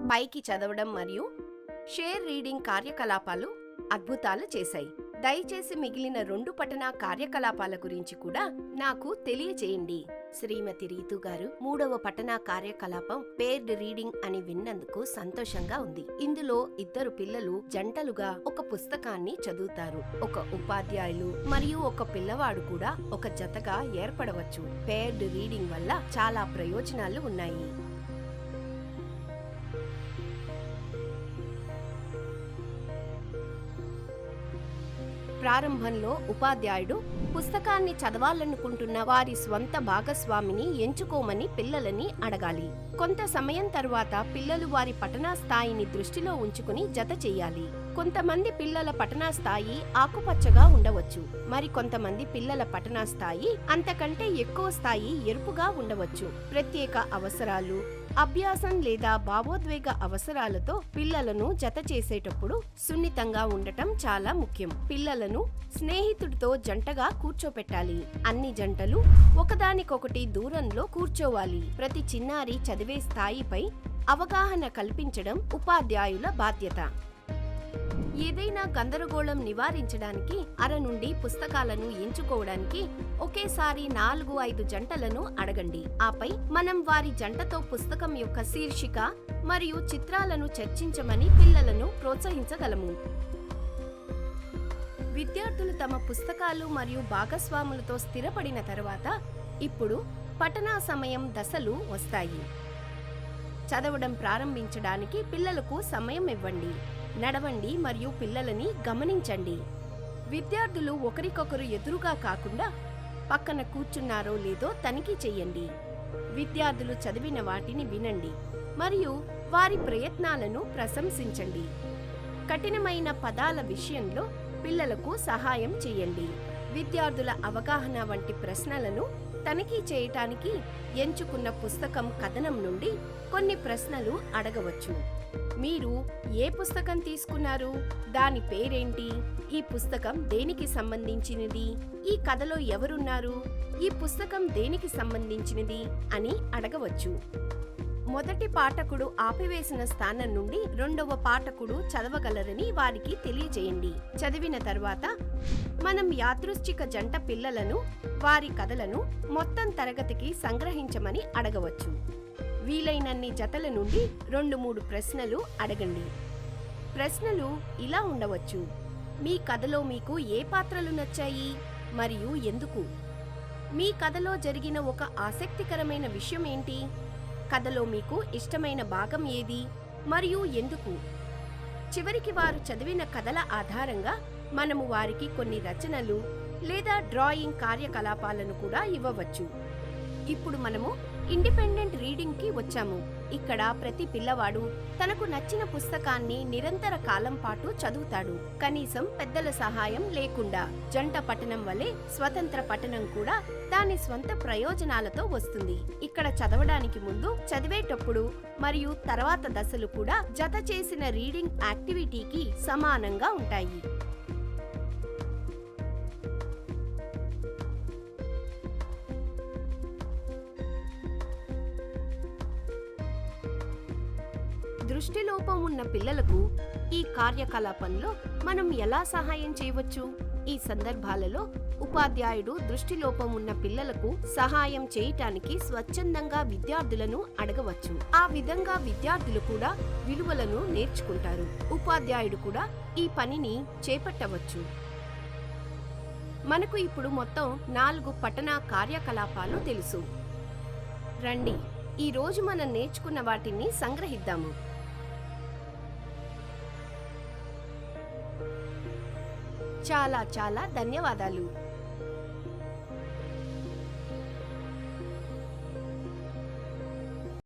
పైకి చదవడం మరియు షేర్ రీడింగ్ కార్యకలాపాలు అద్భుతాలు చేశాయి. దయచేసి మిగిలిన 2 పఠన కార్యకలాపాల గురించి కూడా నాకు తెలియచేయండి. శ్రీమతి రీతు గారు, 3వ పఠన కార్యకలాపం పేర్డ్ రీడింగ్ అని విన్నందుకు సంతోషంగా ఉంది. ఇందులో 2 పిల్లలు జంటలుగా ఒక పుస్తకాన్ని చదువుతారు. ఒక ఉపాధ్యాయులు మరియు ఒక పిల్లవాడు కూడా ఒక జతగా ఏర్పడవచ్చు. పేర్డ్ రీడింగ్ వల్ల చాలా ప్రయోజనాలు ఉన్నాయి. ప్రారంభంలో ఉపాధ్యాయుడు పుస్తకాన్ని చదవాలనుకుంటున్న వారి స్వంత భాగస్వామిని ఎంచుకోమని పిల్లలని అడగాలి. కొంత సమయం తరువాత పిల్లలు వారి పఠనా స్థాయిని దృష్టిలో ఉంచుకుని జత చెయ్యాలి. కొంతమంది పిల్లల పఠనా స్థాయి ఆకుపచ్చగా ఉండవచ్చు. మరి కొంతమంది పిల్లల పఠనా స్థాయి అంతకంటే ఎక్కువ స్థాయి ఎరుపుగా ఉండవచ్చు. ప్రత్యేక అవసరాలు, అభ్యాసం లేదా భావోద్వేగ అవసరాలతో పిల్లలను జత చేసేటప్పుడు సున్నితంగా ఉండటం చాలా ముఖ్యం. పిల్లలను స్నేహితుడితో జంటగా కూర్చోపెట్టాలి. అన్ని జంటలు ఒకదానికొకటి దూరంలో కూర్చోవాలి. ప్రతి చిన్నారి చదివే స్థాయిపై అవగాహన కల్పించడం ఉపాధ్యాయుల బాధ్యత. ఏదైనా గందరగోళం నివారించడానికి అర నుండి పుస్తకాలను ఎంచుకోవడానికి ఒకేసారి 4-5 జంటలను అడగండి. ఆపై మనం వారి జంటతో పుస్తకం యొక్క శీర్షిక మరియు చిత్రాలను చర్చించమని పిల్లలను ప్రోత్సహించగలము. విద్యార్థులు తమ పుస్తకాలు మరియు భాగస్వాములతో స్థిరపడిన తర్వాత ఇప్పుడు పఠనా సమయం దశలు వస్తాయి. చదవడం ప్రారంభించడానికి పిల్లలకు సమయం ఇవ్వండి. నడవండి మరియు పిల్లలని గమనించండి. విద్యార్థులు ఒకరికొకరు ఎదురుగా కాకుండా పక్కన కూర్చున్నారో లేదో తనిఖీ చెయ్యండి. విద్యార్థులు చదివిన వాటిని వినండి మరియు వారి ప్రయత్నాలను ప్రశంసించండి. కఠినమైన పదాల విషయంలో పిల్లలకు సహాయం చేయండి. విద్యార్థుల అవగాహన వంటి ప్రశ్నలను తనిఖీ చేయటానికి ఎంచుకున్న పుస్తకం కథనం నుండి కొన్ని ప్రశ్నలు అడగవచ్చు. మీరు ఏ పుస్తకం తీసుకున్నారు? దాని పేరేంటి? ఈ పుస్తకం దేనికి సంబంధించినది? ఈ కథలో ఎవరున్నారు? ఈ పుస్తకం దేనికి సంబంధించినది అని అడగవచ్చు. మొదటి పాఠకుడు ఆపివేసిన స్థానం నుండి 2వ పాఠకుడు చదవగలరని వారికి తెలియజేయండి. చదివిన తర్వాత మనం యాదృచ్ఛిక జంట పిల్లలను వారి కథలను మొత్తం తరగతికి సంగ్రహించమని అడగవచ్చు. వీలైనన్ని జతల నుండి 2-3 ప్రశ్నలు అడగండి. ప్రశ్నలు ఇలా ఉండవచ్చు: మీ కథలో మీకు ఏ పాత్రలు నచ్చాయి మరియు ఎందుకు? మీ కథలో జరిగిన ఒక ఆసక్తికరమైన విషయం ఏంటి? కథలో మీకు ఇష్టమైన భాగం ఏది మరియు ఎందుకు? చివరికి వారు చదివిన కథల ఆధారంగా మనము వారికి కొన్ని రచనలు లేదా డ్రాయింగ్ కార్యకలాపాలను కూడా ఇవ్వవచ్చు. ఇప్పుడు మనము ఇండిపెండెంట్ రీడింగ్ కి వచ్చాము. ఇక్కడ ప్రతి పిల్లవాడు తనకు నచ్చిన పుస్తకాన్ని నిరంతర కాలం పాటు చదువుతాడు, కనీసం పెద్దల సహాయం లేకుండా. జంట పఠనం వలె స్వతంత్ర పఠనం కూడా దాని స్వంత ప్రయోజనాలతో వస్తుంది. ఇక్కడ చదవడానికి ముందు, చదివేటప్పుడు మరియు తర్వాత దశలు కూడా జత చేసిన రీడింగ్ యాక్టివిటీకి సమానంగా ఉంటాయి. దృష్టిలోపం ఉన్న పిల్లలకు ఈ కార్యకలాపంలో మనం ఎలా సహాయం చేయవచ్చు? ఈ సందర్భాలలో ఉపాధ్యాయుడు దృష్టిలోపం ఉన్న పిల్లలకు సహాయం చేయటానికి స్వచ్ఛందంగా విద్యార్థులను అడగవచ్చు. ఆ విధంగా విద్యార్థులు కూడా విలువలను నేర్చుకుంటారు. ఉపాధ్యాయుడు కూడా ఈ పనిని చేపట్టవచ్చు. మనకు ఇప్పుడు మొత్తం 4 పఠనా కార్యకలాపాలు తెలుసు. రండి, ఈ రోజు మనం నేర్చుకున్న వాటిని సంగ్రహిద్దాము. చాలా చాలా ధన్యవాదాలు.